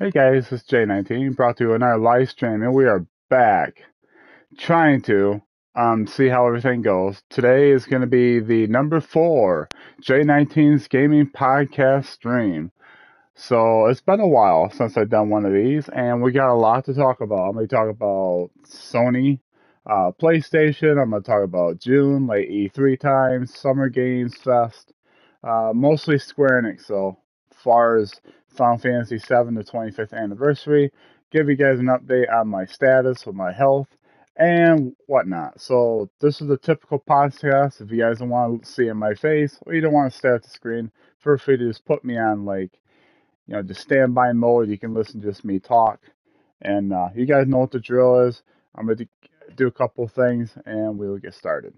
Hey guys, it's J19 brought to you another live stream, and we are back trying to see how everything goes. Today is going to be the number 4 J19's gaming podcast stream. So it's been a while since I've done one of these, and we got a lot to talk about. I'm going to talk about Sony, PlayStation. I'm going to talk about June, late E3 times, Summer Games Fest, mostly Square Enix. So far as Final Fantasy VII, the 25th anniversary, give you guys an update on my status with my health and whatnot. So this is the typical podcast. If you guys don't want to see in my face or you don't want to stare at the screen, feel free to just put me on just standby mode. You can listen to just me talk. And you guys know what the drill is. I'm going to do a couple things and we will get started.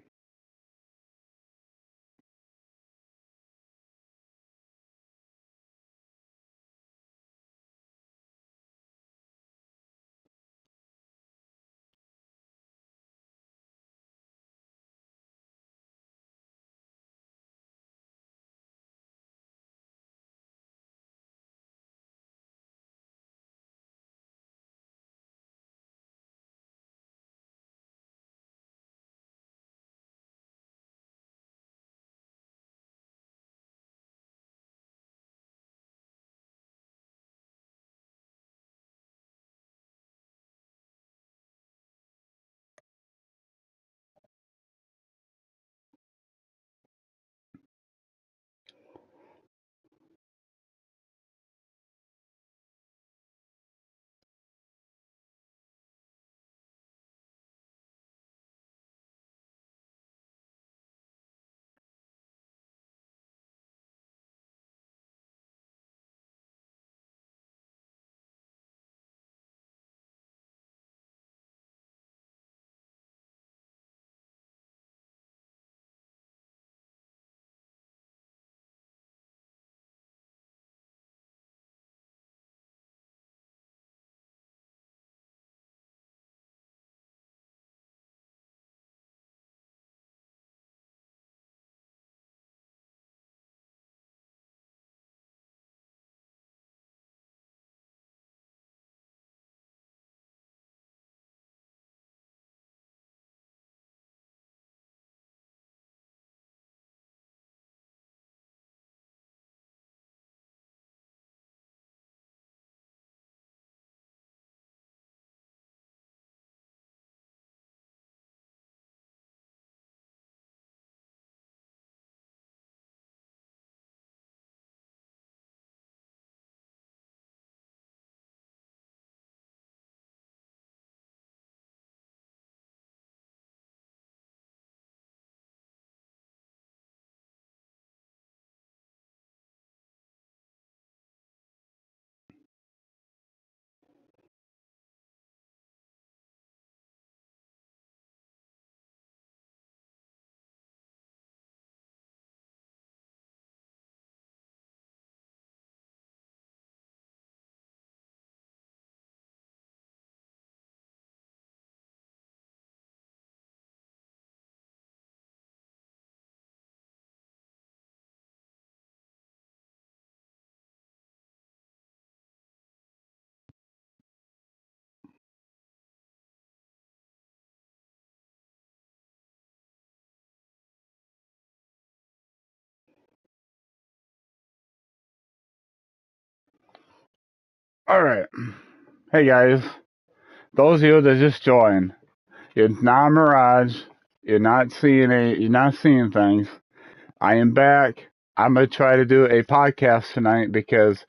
All right. Hey guys, those of you that just joined, you're not a mirage. You're not seeing things. I am back. I'm gonna try to do a podcast tonight because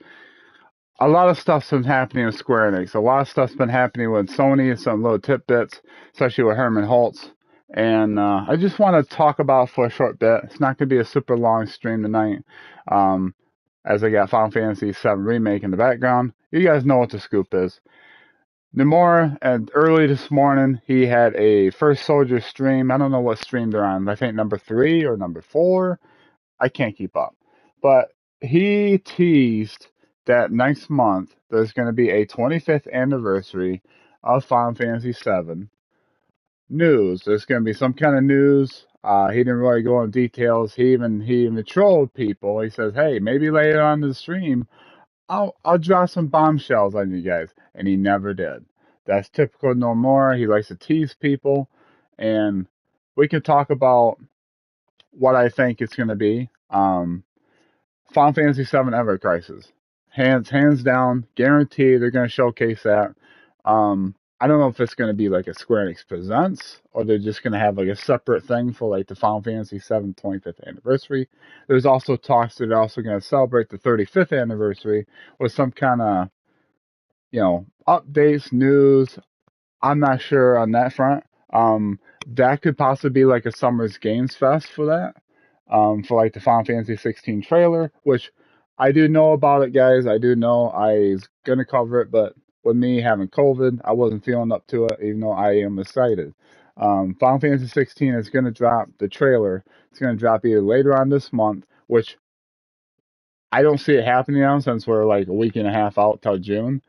a lot of stuff's been happening with Square Enix. A lot of stuff's been happening with Sony and some little tidbits, especially with Herman Holtz. And I just want to talk about it for a short bit. It's not going to be a super long stream tonight, um, as I got Final Fantasy VII Remake in the background. You guys know what the scoop is. Nomura, early this morning, he had a First Soldier stream. I don't know what stream they're on. I think number 3 or number 4. I can't keep up. But he teased that next month there's going to be a 25th anniversary of Final Fantasy VII news. There's going to be some kind of news. He didn't really go into details. He even trolled people. He says, "Hey, maybe later on in the stream, I'll drop some bombshells on you guys, and he never did. That's typical Nomura. He likes to tease people, and we can talk about what I think it's going to be. Final Fantasy VII Ever Crisis, hands down, guaranteed they're going to showcase that. I don't know if it's going to be like a Square Enix Presents or they're just going to have like a separate thing for like the Final Fantasy VII 25th anniversary. There's also talks that they're also going to celebrate the 35th anniversary with some kind of, updates, news. I'm not sure on that front. That could possibly be like a Summer's Games Fest for that. For like the Final Fantasy 16 trailer, which I do know about it, guys. I do know I was gonna cover it, but with me having COVID, I wasn't feeling up to it, even though I am excited. Final Fantasy 16 is gonna drop the trailer. It's gonna drop either later on this month, which I don't see it happening now since we're like a week and a half out till June.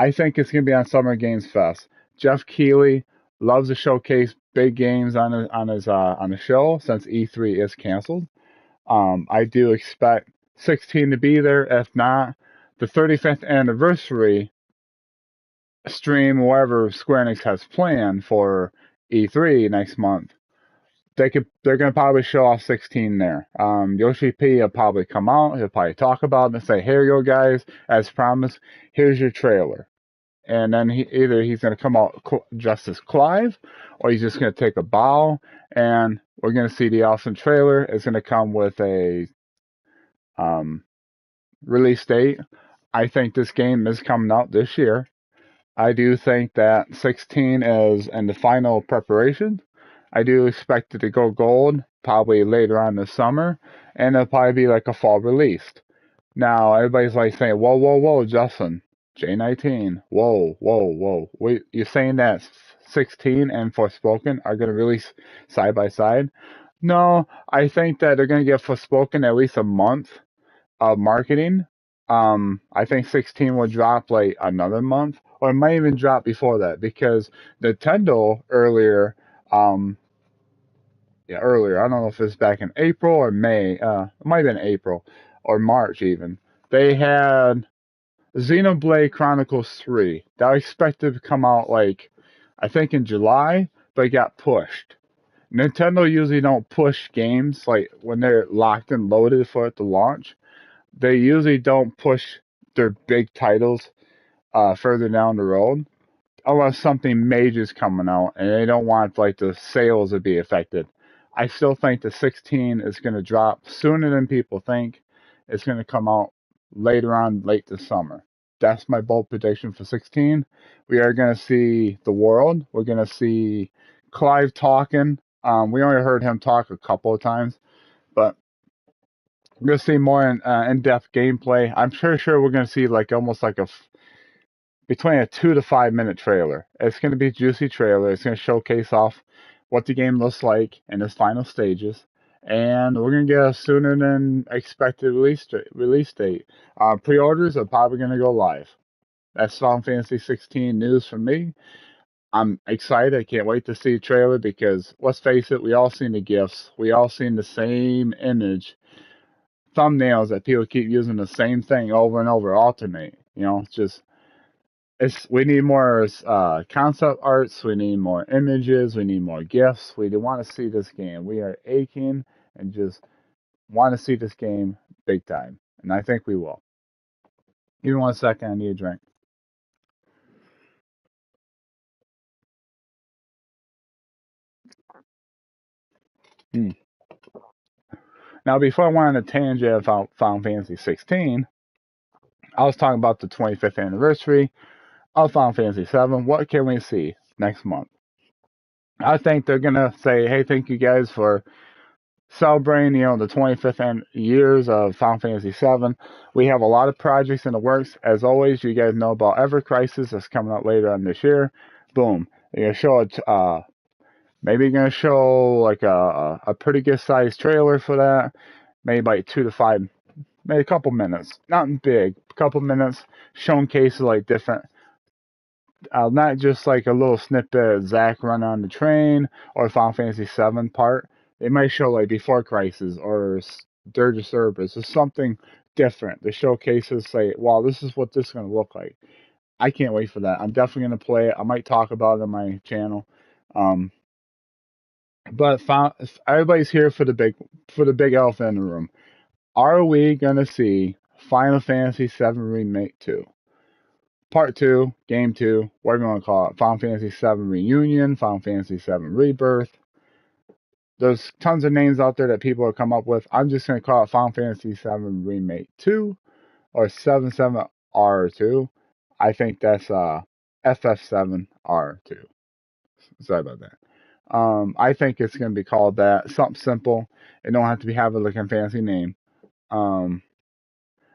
I think it's going to be on Summer Games Fest. Jeff Keighley loves to showcase big games on the show since E3 is canceled. I do expect 16 to be there. If not, the 35th anniversary stream, wherever Square Enix has planned for E3 next month, they're gonna probably show off 16 there. Yoshi P will probably come out. He'll probably talk about it and say, "Here you go, guys. As promised, here's your trailer." And then he's going to come out dressed as Clive, or he's just going to take a bow, and we're going to see the awesome trailer. It's going to come with a release date. I think this game is coming out this year. I do think that 16 is in the final preparation. I do expect it to go gold probably later on this summer, and it'll probably be like a fall release. Now, everybody's like saying, whoa, whoa, whoa, Justin, J19, whoa, whoa, whoa. Wait, you're saying that 16 and Forspoken are going to release side by side? No, I think that they're going to give Forspoken at least a month of marketing. I think 16 will drop like another month, or it might even drop before that because Nintendo earlier, earlier. I don't know if it's back in April or May. It might have been April or March even. They had Xenoblade Chronicles 3. That was expected to come out like I think in July, but it got pushed. Nintendo usually don't push games like when they're locked and loaded for it to launch. They usually don't push their big titles further down the road unless something major is coming out and they don't want like the sales to be affected. I still think the 16 is going to drop sooner than people think. It's going to come out later on, late this summer. That's my bold prediction for 16. We are going to see the world. We're going to see Clive talking. We only heard him talk a couple of times, but we're going to see more in-depth gameplay. I'm sure we're going to see like almost like between a 2 to 5 minute trailer. It's going to be a juicy trailer. It's going to showcase off what the game looks like in its final stages. And we're going to get a sooner than expected release date. Pre-orders are probably going to go live. That's Final Fantasy 16 news from me. I'm excited. I can't wait to see the trailer because, let's face it, we all seen the GIFs. We all seen the same image. Thumbnails that people keep using the same thing over and over, alternate. It's just we need more concept arts. We need more images. We need more gifs. We want to see this game. We are aching and just want to see this game big time, and I think we will. Give me 1 second. I need a drink. Now, before I went on a tangent about Final Fantasy 16, I was talking about the 25th anniversary of Final Fantasy 7. What can we see next month? I think they're gonna say, "Hey, thank you guys for celebrating, the 25th years of Final Fantasy VII. We have a lot of projects in the works. As always, you guys know about Ever Crisis that's coming out later on this year. Boom. They're going to show it, maybe going to show like a pretty good sized trailer for that. Maybe like 2 to 5, maybe a couple minutes. Nothing big. A couple minutes showing cases like different. Not just like a little snippet of Zack running on the train or Final Fantasy VII part. They might show like Before Crisis or Dirge of Cerberus or something different. The showcases say, "Wow, this is what this is going to look like." I can't wait for that. I'm definitely going to play it. I might talk about it on my channel. Um, but everybody's here for the big elephant in the room. Are we going to see Final Fantasy VII Remake 2? Part 2, Game 2, whatever you want to call it. Final Fantasy VII Reunion, Final Fantasy VII Rebirth. There's tons of names out there that people have come up with. I'm just going to call it Final Fantasy VII Remake 2 or FF7R2. I think that's FF7R2. Sorry about that. I think it's going to be called that. Something simple. It don't have to have a looking fancy name.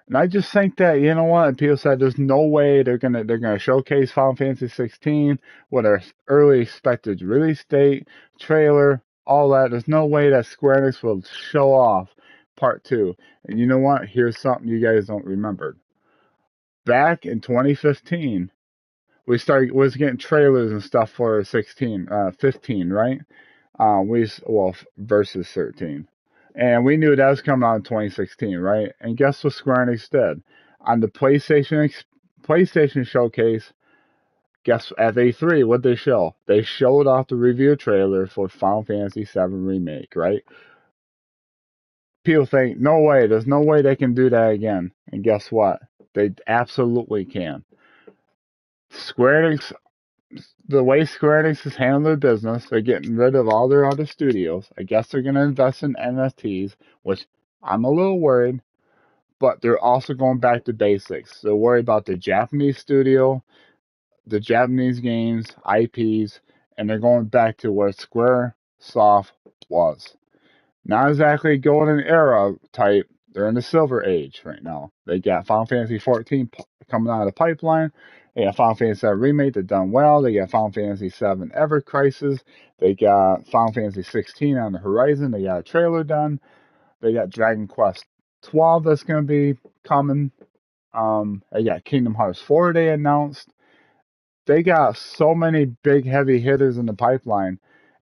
And I just think that, you know what, and people said there's no way they're gonna showcase Final Fantasy 16 with their early expected release date, trailer, all that. There's no way that Square Enix will show off Part 2. And you know what? Here's something you guys don't remember. Back in 2015, was getting trailers and stuff for 15, right? Versus 13. And we knew that was coming out in 2016, right? And guess what Square Enix did? On the PlayStation showcase, guess at A3, what they show? They showed off the review trailer for Final Fantasy VII Remake, right? People think, no way, there's no way they can do that again. And guess what? They absolutely can. Square Enix the way Square Enix is handling their business, they're getting rid of all their other studios. I guess they're going to invest in NFTs, which I'm a little worried, but they're also going back to basics. They're worried about the Japanese studio, the Japanese games, IPs, and they're going back to where Squaresoft was. Not exactly golden era type. They're in the silver age right now. They got Final Fantasy 14 coming out of the pipeline. They got Final Fantasy 7 Remake that done well. They got Final Fantasy 7 Ever Crisis. They got Final Fantasy 16 on the horizon. They got a trailer done. They got Dragon Quest 12 that's going to be coming. They got Kingdom Hearts 4 they announced. They got so many big heavy hitters in the pipeline.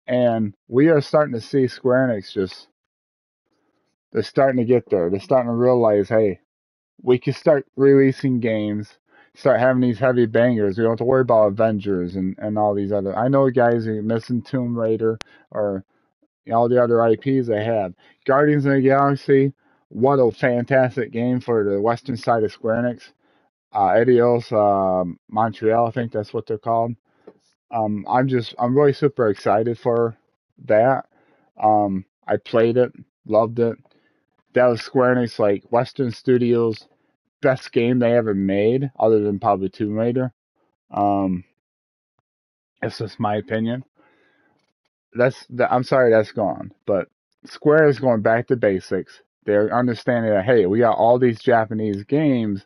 And we are starting to see Square Enix they're starting to get there. They're starting to realize, hey, we can start releasing games, start having these heavy bangers. We don't have to worry about Avengers and all these other. I know guys are missing Tomb Raider or all the other IPs they had. Guardians of the Galaxy, what a fantastic game for the western side of Square Enix. Eidos Montreal, I think that's what they're called. I'm really super excited for that. I played it, loved it. That was Square Enix, like Western Studios' best game they ever made, other than probably Tomb Raider. Um, it's just my opinion. I'm sorry that's gone, but Square is going back to basics. They're understanding that, hey, we got all these Japanese games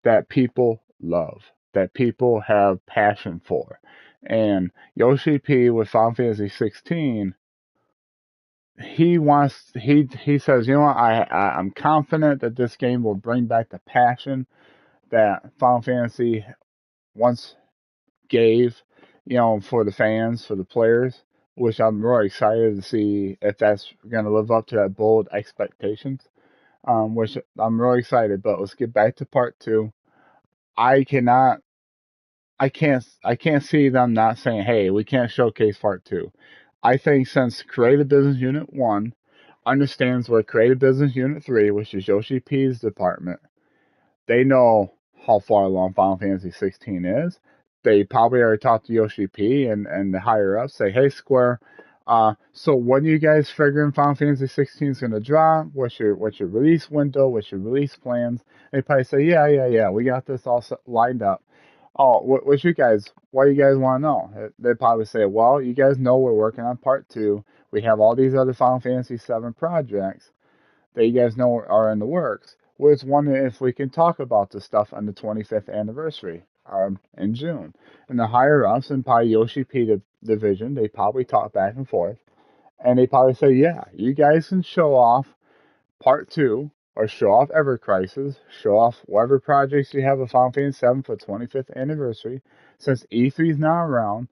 that people love, that people have passion for, and Yoshi P with Final Fantasy 16. He says, you know what, I'm confident that this game will bring back the passion that Final Fantasy once gave, for the fans, for the players, which I'm really excited to see if that's going to live up to that bold expectations, which I'm really excited. But let's get back to part 2. I cannot, I can't see them not saying, hey, we can't showcase part 2. I think since Creative Business Unit 1 understands what Creative Business Unit 3, which is Yoshi P's department, they know how far along Final Fantasy 16 is. They probably already talked to Yoshi P and the higher ups, say, hey, Square, so when you guys figuring Final Fantasy 16 is going to drop? What's your release window? What's your release plans? They probably say, yeah, we got this all lined up. Oh, what do you guys want to know? They probably say, well, you guys know we're working on part 2. We have all these other Final Fantasy 7 projects that you guys know are in the works. We're just wondering if we can talk about this stuff on the 25th anniversary in June. And the higher ups and probably Yoshi P division, they probably talk back and forth. And they probably say, yeah, you guys can show off part 2 or show off Ever Crisis, show off whatever projects you have with Final Fantasy 7 for 25th anniversary. Since E3 is not around,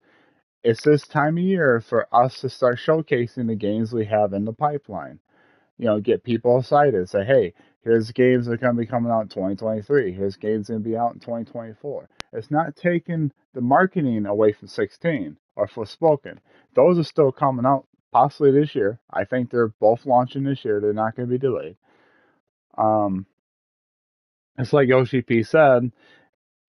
it's this time of year for us to start showcasing the games we have in the pipeline. get people excited. Say, hey, here's games that are going to be coming out in 2023. Here's games going to be out in 2024. It's not taking the marketing away from 16 or Forspoken. Those are still coming out possibly this year. I think they're both launching this year. They're not going to be delayed. It's like Yoshi P said,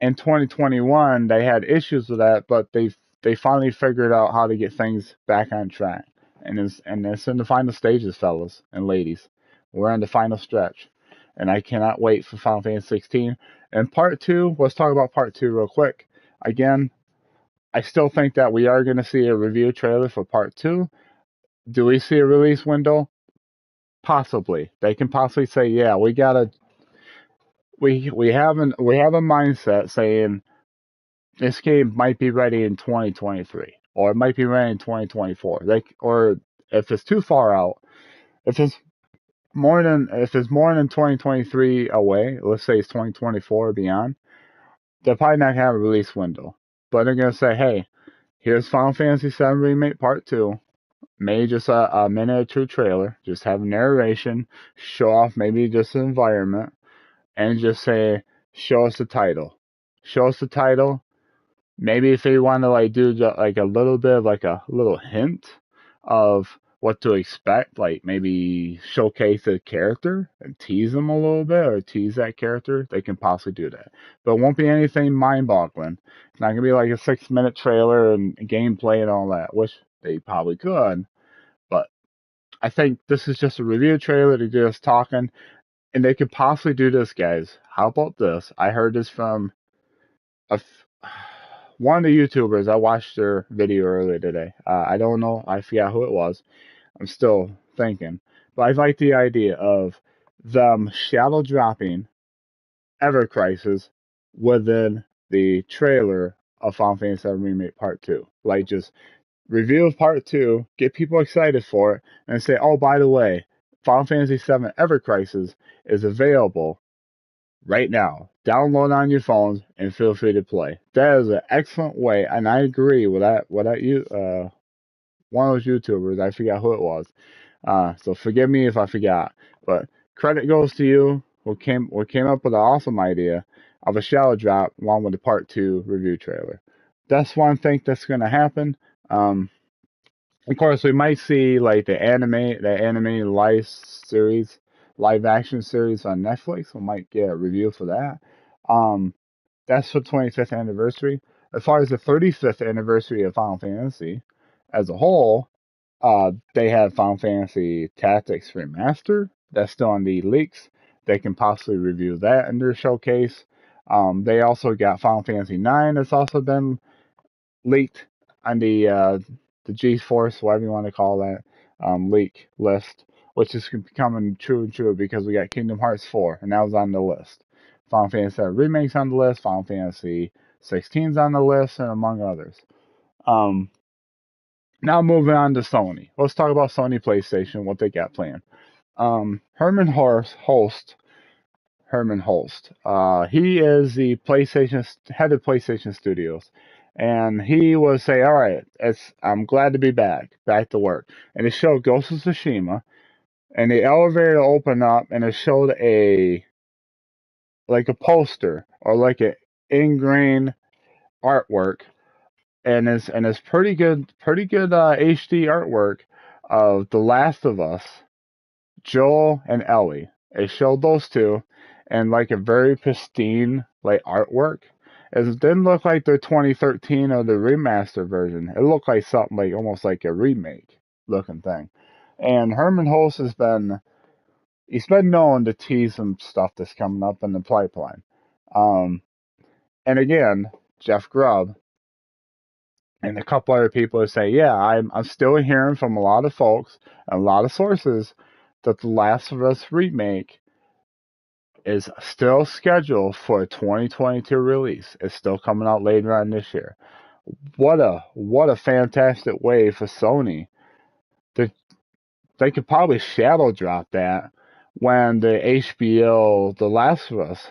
in 2021 they had issues with that, but they finally figured out how to get things back on track. And it's in the final stages, fellas and ladies. We're in the final stretch, and I cannot wait for Final Fantasy 16. And part 2, let's talk about part 2 real quick. Again, I still think that we are going to see a review trailer for part 2. Do we see a release window? Possibly. They can possibly say, yeah, we have a mindset saying this game might be ready in 2023, or it might be ready in 2024. Or if it's too far out, if it's more than 2023 away, let's say it's 2024 or beyond, they're probably not gonna have a release window. But they're gonna say, hey, here's Final Fantasy VII Remake Part 2. Maybe just a minute or two trailer, just have narration, show off maybe just the environment, and just say, show us the title. Show us the title. Maybe if they want to do a little bit of a little hint of what to expect, maybe showcase the character and tease them a little bit, or tease that character, they can possibly do that. But it won't be anything mind-boggling. It's not gonna be like a 6-minute trailer and gameplay and all that, which they probably could. But I think this is just a review trailer to get us talking, and they could possibly do this, guys. How about this? I heard this from one of the YouTubers. I watched their video earlier today. I don't know. I forgot who it was. I'm still thinking. But I like the idea of them shadow dropping Ever Crisis within the trailer of Final Fantasy VII Remake Part 2. Just review of Part 2, get people excited for it, and say, oh, by the way, Final Fantasy VII Ever Crisis is available right now. Download on your phones and feel free to play. That is an excellent way, and I agree with that. One of those YouTubers, I forgot who it was. So forgive me if I forgot, but credit goes to you who came up with an awesome idea of a shadow drop along with the Part 2 review trailer. That's one thing that's going to happen. Of course, we might see the anime live action series on Netflix. We might get a review for that. That's for 25th anniversary. As far as the 35th anniversary of Final Fantasy as a whole, they have Final Fantasy Tactics Remastered. That's still on the leaks. They can possibly review that in their showcase. They also got Final Fantasy 9 that's also been leaked on the G-Force, whatever you want to call that, leak list, which is becoming true and true because we got Kingdom Hearts 4, and that was on the list. Final Fantasy VII Remake's on the list, Final Fantasy 16's on the list, and among others. Now moving on to Sony. Let's talk about Sony PlayStation, what they got planned. Herman Holst. He is the head of PlayStation Studios. And he was saying, all right, I'm glad to be back to work. And it showed Ghost of Tsushima, and the elevator opened up, and it showed a poster or an ingrained artwork, and it's pretty good HD artwork of The Last of Us, Joel and Ellie. It showed those two, and a very pristine artwork. It didn't look like their 2013 or the remaster version. It looked like something almost like a remake looking thing. And Herman Holst he's been known to tease some stuff that's coming up in the pipeline. And again, Jeff Grubb and a couple other people say, yeah, I'm still hearing from a lot of folks and a lot of sources that The Last of Us remake is still scheduled for a 2022 release. It's still coming out later on this year. What a fantastic way for Sony. They could probably shadow drop that when the HBO The Last of Us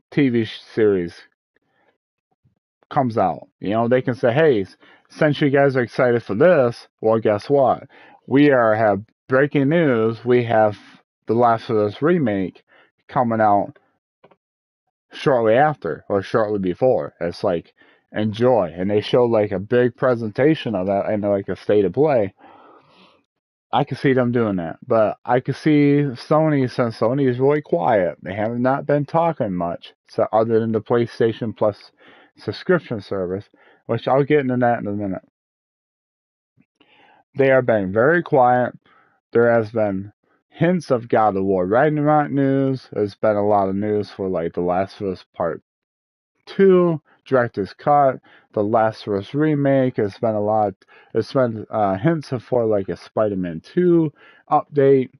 TV series comes out. They can say, hey, since you guys are excited for this, well, guess what? We have breaking news. We have The Last of Us remake coming out shortly after or shortly before. It's like, enjoy. And they showed like a big presentation of that and like a state of play. I could see them doing that. But I could see Sony, since Sony is really quiet, they have not been talking much, so other than the PlayStation Plus subscription service, which I'll get into that in a minute. They are being very quiet. There has been hints of God of War Ragnarok news. There's been a lot of news for like The Last of Us Part 2, Director's Cut, The Last of Us Remake. There's been a lot. There's been hints for like a Spider-Man 2 update.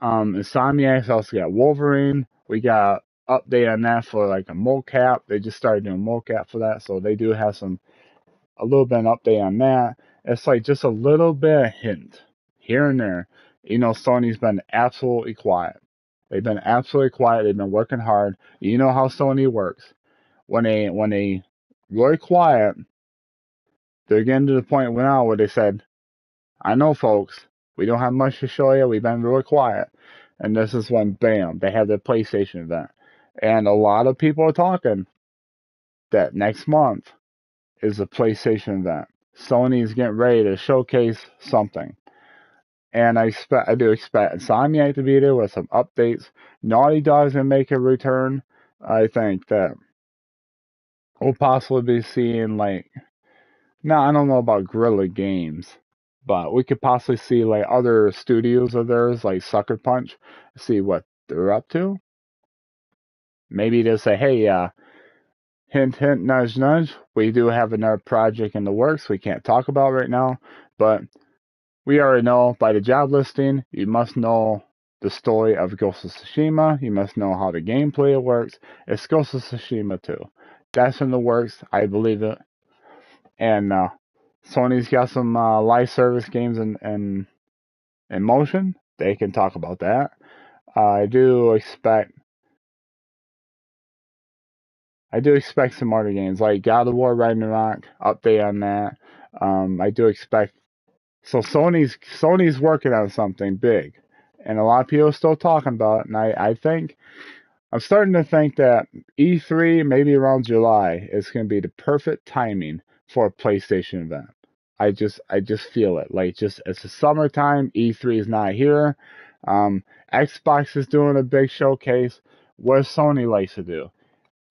Insomniac's also got Wolverine. We got update on that for like a mocap. They just started doing mocap for that, so they do have a little bit of update on that. It's like just a little bit of hint here and there. You know, Sony's been absolutely quiet. They've been absolutely quiet. They've been working hard. You know how Sony works. When they really quiet, they're getting to the point now where they said, I know folks, we don't have much to show you, we've been really quiet. And this is when bam, they have their PlayStation event. And a lot of people are talking that next month is a PlayStation event. Sony's getting ready to showcase something. And I do expect Insomniac to be there with some updates. Naughty Dog's gonna make a return. I think that we'll possibly be seeing like, now I don't know about Guerrilla Games, but we could possibly see like other studios of theirs, like Sucker Punch, see what they're up to. Maybe they'll say, hey, hint, hint, nudge, nudge. We do have another project in the works we can't talk about right now, but we already know by the job listing, you must know the story of Ghost of Tsushima. You must know how the gameplay works. It's Ghost of Tsushima 2. That's in the works. I believe it. And Sony's got some live service games in motion. They can talk about that. I do expect some other games like God of War Ragnarok. Update on that. I do expect. So Sony's working on something big, and a lot of people are still talking about it. And I think I'm starting to think that E3 maybe around July is going to be the perfect timing for a PlayStation event. I just feel it. Like just it's the summertime. E3 is not here. Xbox is doing a big showcase. What Sony likes to do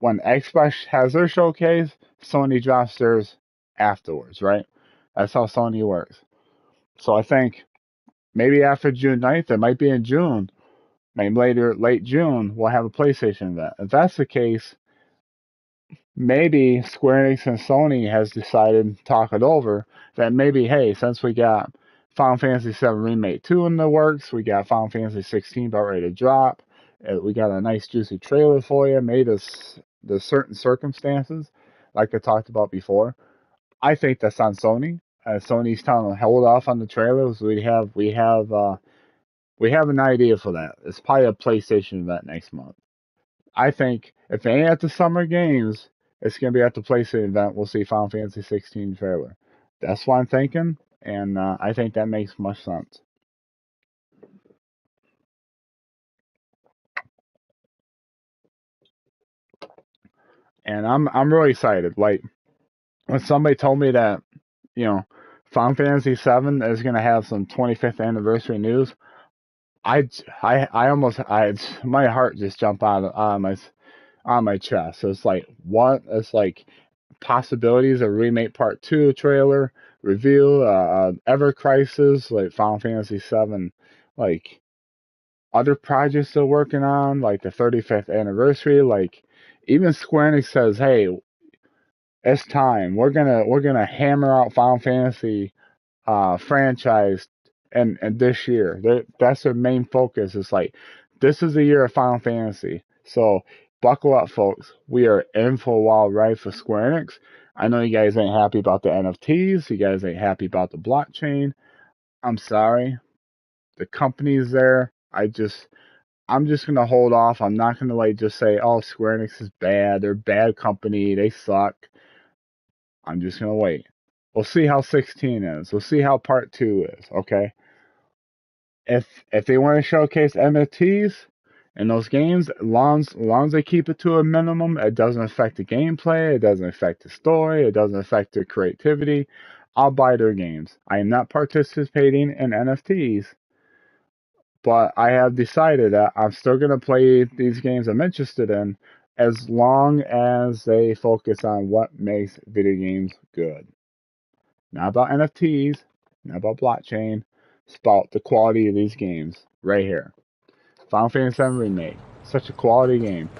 when Xbox has their showcase, Sony drops theirs afterwards, right? That's how Sony works. So I think maybe after June 9th, it might be in June, maybe late June, we'll have a PlayStation event. If that's the case, maybe Square Enix and Sony has decided, talk it over, that maybe, hey, since we got Final Fantasy VII Remake 2 in the works, we got Final Fantasy 16 about ready to drop, we got a nice juicy trailer for you, maybe there's certain circumstances, like I talked about before. I think that's on Sony. Sony's telling them hold off on the trailers. We have an idea for that. It's probably a PlayStation event next month. I think if it ain't at the Summer Games, it's gonna be at the PlayStation event. We'll see Final Fantasy 16 trailer. That's what I'm thinking, and I think that makes much sense. And I'm really excited. Like when somebody told me that, you know, Final Fantasy 7 is gonna have some 25th anniversary news, I almost my heart just jumped out of my chest. So it's like what? It's like possibilities of remake part 2 trailer reveal, Ever Crisis, like Final Fantasy 7, like other projects they're working on, like the 35th anniversary. Like even Square Enix says, hey, it's time. We're gonna hammer out Final Fantasy franchise and this year. That's their main focus. It's like this is the year of Final Fantasy. So buckle up, folks. We are in for a wild ride for Square Enix. I know you guys ain't happy about the NFTs. You guys ain't happy about the blockchain. I'm sorry. The company's there. I'm just gonna hold off. I'm not gonna like just say, oh, Square Enix is bad. They're a bad company. They suck. I'm just gonna wait. We'll see how 16 is. We'll see how part 2 is. Okay. if they want to showcase NFTs in those games, as long as they keep it to a minimum, it doesn't affect the gameplay, it doesn't affect the story, it doesn't affect their creativity, I'll buy their games. I am not participating in NFTs, but I have decided that I'm still going to play these games I'm interested in as long as they focus on what makes video games good. Not about NFTs, not about blockchain. It's about the quality of these games right here. Final Fantasy VII Remake. Such a quality game.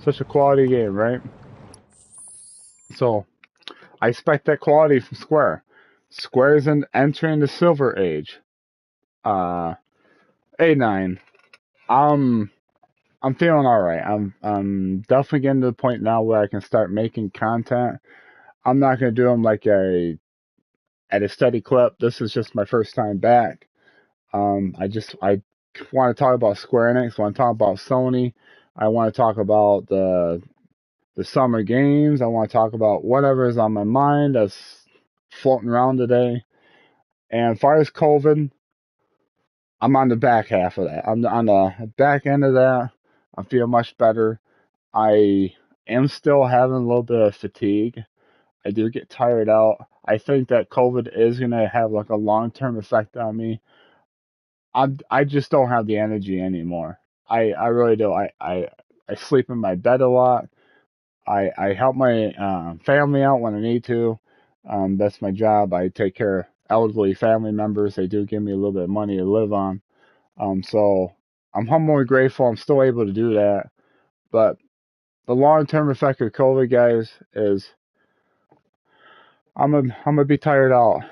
Such a quality game, right? So, I expect that quality from Square. Square is entering the Silver Age. Uh, A9. I'm I'm feeling alright. I'm definitely getting to the point now where I can start making content. I'm not gonna do them like at a steady clip. This is just my first time back. I want to talk about Square Enix. Want to talk about Sony. I want to talk about the summer games. I want to talk about whatever is on my mind that's floating around today. And as far as COVID, I'm on the back half of that. I'm on the back end of that. I feel much better. I am still having a little bit of fatigue. I do get tired out. I think that COVID is gonna have like a long-term effect on me. I just don't have the energy anymore. I really do. I sleep in my bed a lot. I help my family out when I need to. That's my job. I take care of elderly family members. They do give me a little bit of money to live on. So I'm humbly grateful I'm still able to do that. But the long term effect of COVID, guys, is I'm gonna be tired out.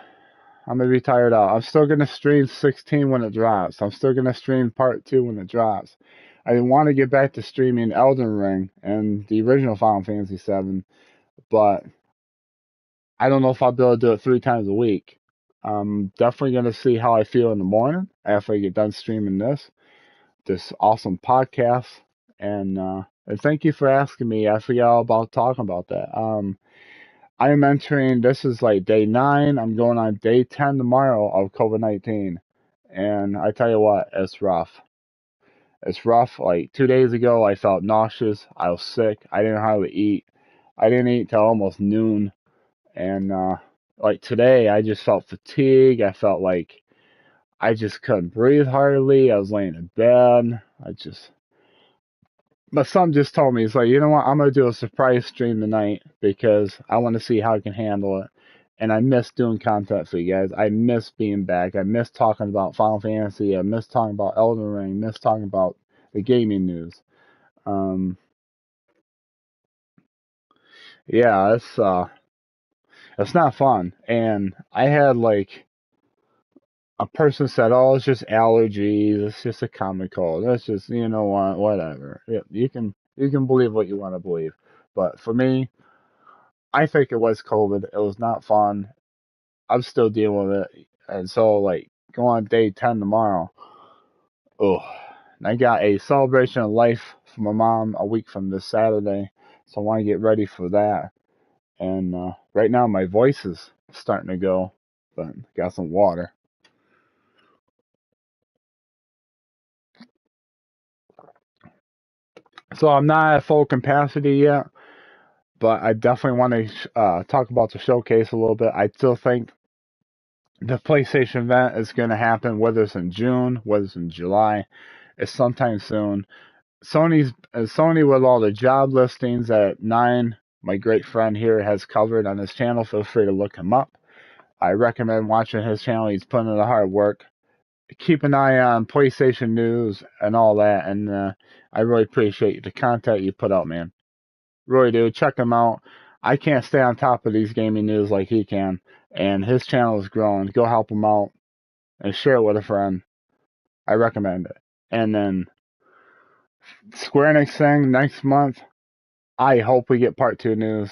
I'm gonna be tired out. I'm still gonna stream 16 when it drops. I'm still gonna stream part 2 when it drops. I want to get back to streaming Elden Ring and the original Final Fantasy VII, but I don't know if I'll be able to do it 3 times a week. I'm definitely gonna see how I feel in the morning after I get done streaming this awesome podcast. And thank you for asking me. I forgot all about talking about that. I am entering. This is like day 9. I'm going on day 10 tomorrow of COVID-19, and I tell you what, it's rough. It's rough. Like 2 days ago, I felt nauseous. I was sick. I didn't hardly eat. I didn't eat till almost noon, and like today, I just felt fatigue. I felt like I just couldn't breathe hardly. I was laying in bed. My son just told me, he's like, you know what, I'm gonna do a surprise stream tonight because I want to see how I can handle it. And I miss doing content for you guys. I miss being back. I miss talking about Final Fantasy. I miss talking about Elden Ring. I miss talking about the gaming news. Um, yeah, it's not fun. And I had like a person said, "Oh, it's just allergies. It's just a common cold. That's just what, whatever." Yeah, you can believe what you want to believe, but for me, I think it was COVID. It was not fun. I'm still dealing with it, and so like go on day 10 tomorrow. Oh, and I got a celebration of life for my mom a week from this Saturday, so I want to get ready for that. And right now my voice is starting to go, but got some water. So I'm not at full capacity yet, but I definitely want to talk about the showcase a little bit. I still think the PlayStation event is going to happen, whether it's in June, whether it's in July, it's sometime soon. Sony with all the job listings that Nine, my great friend here, has covered on his channel. Feel free to look him up. I recommend watching his channel. He's putting in the hard work. Keep an eye on PlayStation news and all that, and I really appreciate the content you put out, man. Really do. Check him out. I can't stay on top of these gaming news like he can, and his channel is growing. Go help him out and share it with a friend. I recommend it. And then Square Enix thing next month. I hope we get part 2 news.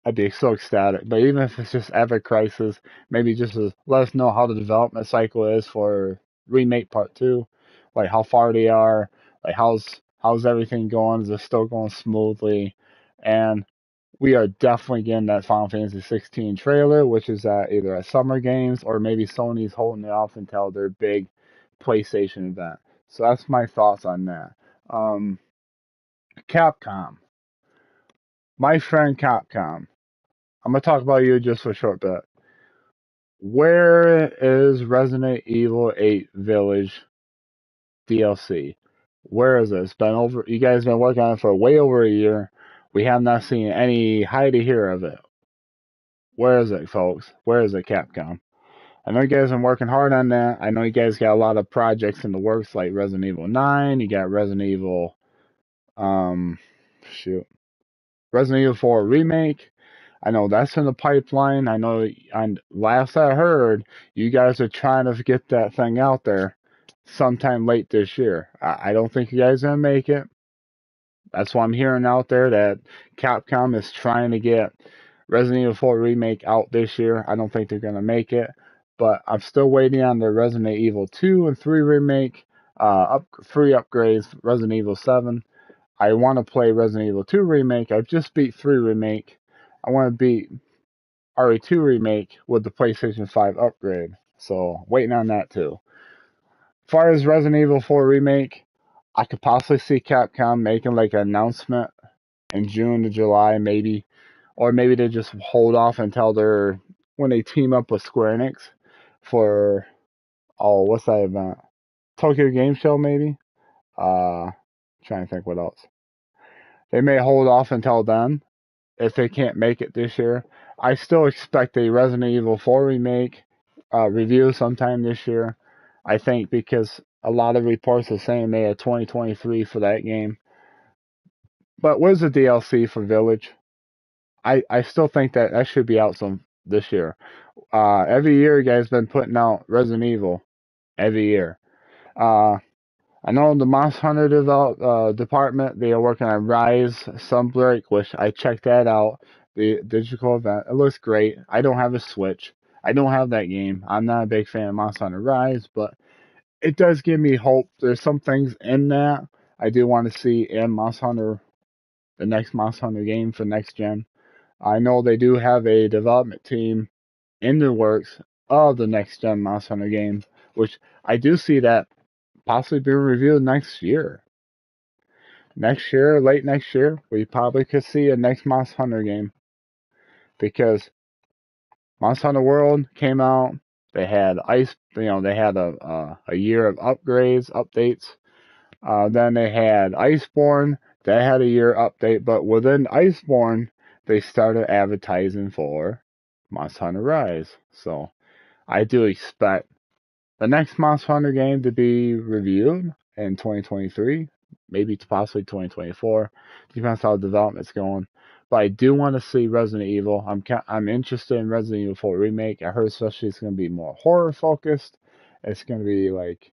I'd be so ecstatic. But even if it's just Epic Crisis, maybe just to let us know how the development cycle is for remake part 2, like how far they are, like how's everything going? Is it still going smoothly? And we are definitely getting that Final Fantasy 16 trailer, which is either at Summer Games or maybe Sony's holding it off until their big PlayStation event. So that's my thoughts on that. Capcom. My friend Capcom. I'm going to talk about you just for a short bit. Where is Resident Evil 8 Village DLC? Where is it? It's been over. You guys been working on it for way over a year. We have not seen any hide or hear of it. Where is it, folks? Where is it, Capcom? I know you guys have been working hard on that. I know you guys got a lot of projects in the works, like Resident Evil 9. You got Resident Evil, um, shoot, Resident Evil 4 remake. I know that's in the pipeline. I know, and last I heard, you guys are trying to get that thing out there sometime late this year. I don't think you guys are gonna make it. That's what I'm hearing out there, that Capcom is trying to get Resident Evil 4 remake out this year. I don't think they're gonna make it, but I'm still waiting on the Resident Evil 2 and 3 remake, free upgrades. Resident Evil 7. I want to play Resident Evil 2 remake. I just beat 3 remake. I want to beat RE2 remake with the PlayStation 5 upgrade. So waiting on that too. As far as Resident Evil 4 remake, I could possibly see Capcom making like an announcement in June to July, maybe, or maybe they just hold off until they're when they team up with Square Enix for what's that event? Tokyo Game Show, maybe. Trying to think what else. They may hold off until then if they can't make it this year. I still expect a Resident Evil 4 remake review sometime this year. I think because a lot of reports are saying May of 2023 for that game. But where's the DLC for Village? I still think that should be out some this year. Every year, you guys been putting out Resident Evil every year. Uh, I know the Monster Hunter department, they are working on Rise Sunbreak, which I checked that out. The digital event. It looks great. I don't have a Switch. I don't have that game. I'm not a big fan of Monster Hunter Rise, but it does give me hope. There's some things in that I do want to see in Monster Hunter, the next Monster Hunter game for next gen. I know they do have a development team in the works of the next gen Monster Hunter game, which I do see that possibly being revealed next year. Next year, late next year, we probably could see a next Monster Hunter game because Monster Hunter World came out. They had they had a year of upgrades, updates. Then they had Iceborne. That had a year update, but within Iceborne, they started advertising for Monster Hunter Rise. So I do expect the next Monster Hunter game to be reviewed in 2023, maybe possibly 2024. Depends how the development's going. But I do want to see Resident Evil. I'm interested in Resident Evil 4 remake. I heard especially it's going to be more horror focused. It's going to be like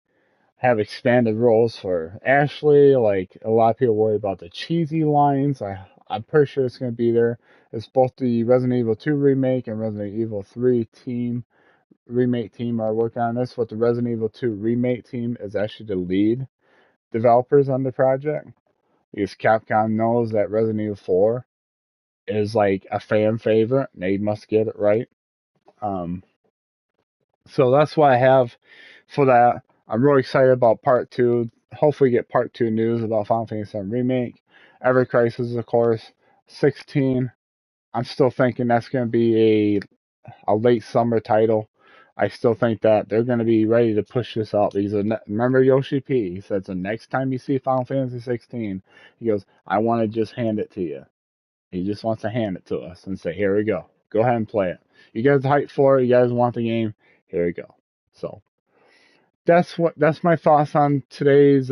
have expanded roles for Ashley. Like a lot of people worry about the cheesy lines. I'm pretty sure it's going to be there. It's both the Resident Evil 2 remake and Resident Evil 3 remake team are working on this. What the Resident Evil 2 remake team is actually the lead developers on the project because Capcom knows that Resident Evil 4 is like a fan favorite. They must get it right. Um, so that's what I have for that. I'm really excited about part 2. Hopefully get part 2 news about Final Fantasy VII Remake. Ever Crisis, of course. 16. I'm still thinking that's going to be a late summer title. I still think that they're going to be ready to push this out because remember Yoshi P. He says the next time you see Final Fantasy 16, he goes, "I want to just hand it to you." He just wants to hand it to us and say, "Here we go. Go ahead and play it. You guys are hyped for it. You guys want the game. Here we go." So that's my thoughts on today's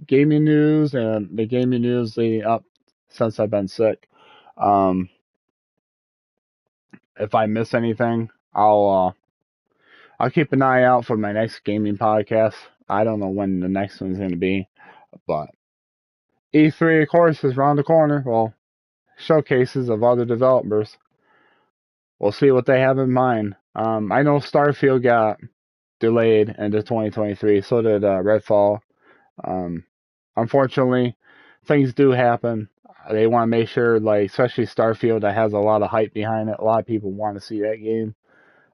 gaming news and the gaming news leading up since I've been sick. Um, if I miss anything, I'll keep an eye out for my next gaming podcast. I don't know when the next one's going to be, but E3, of course, is around the corner. Well, showcases of other developers. We'll see what they have in mind. I know Starfield got delayed into 2023, so did Redfall. Um, Unfortunately, things do happen. They want to make sure, like, especially Starfield, that has a lot of hype behind it. A lot of people want to see that game.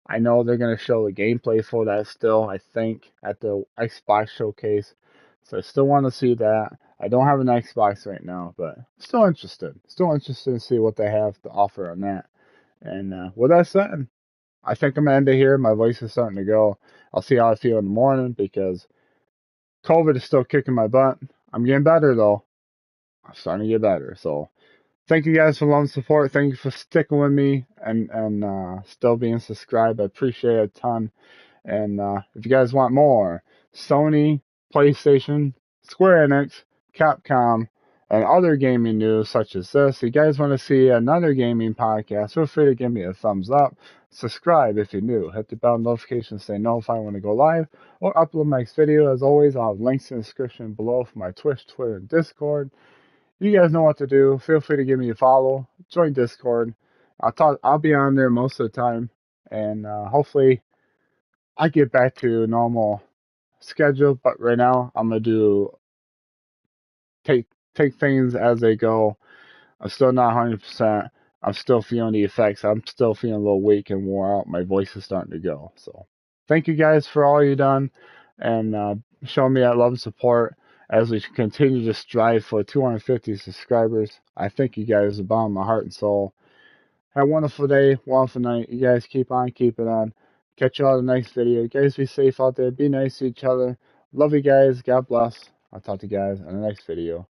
I know they're going to show the gameplay for that still, I think, at the Xbox showcase. So I still want to see that. I don't have an Xbox right now, but still interested. Still interested to see what they have to offer on that. And with that said, I think I'm going to end it here. My voice is starting to go. I'll see how I feel in the morning because COVID is still kicking my butt. I'm getting better, though. I'm starting to get better. So thank you guys for love and support. Thank you for sticking with me and still being subscribed. I appreciate it a ton. And if you guys want more Sony, PlayStation, Square Enix, Capcom, and other gaming news such as this, if you guys want to see another gaming podcast, feel free to give me a thumbs up. Subscribe if you're new. Hit the bell notification to stay notified when I go live or upload my next video. As always, I'll have links in the description below for my Twitch, Twitter, and Discord. You guys know what to do. Feel free to give me a follow. Join Discord. I'll be on there most of the time, and hopefully I get back to normal schedule. But right now, I'm gonna take take things as they go. I'm still not 100%. I'm still feeling the effects. I'm still feeling a little weak and wore out. My voice is starting to go. So, thank you guys for all you've done and showing me that love and support as we continue to strive for 250 subscribers. I thank you guys with all my heart and soul. Have a wonderful day, wonderful night. You guys keep on keeping on. Catch you all in the next video. You guys be safe out there. Be nice to each other. Love you guys. God bless. I'll talk to you guys in the next video.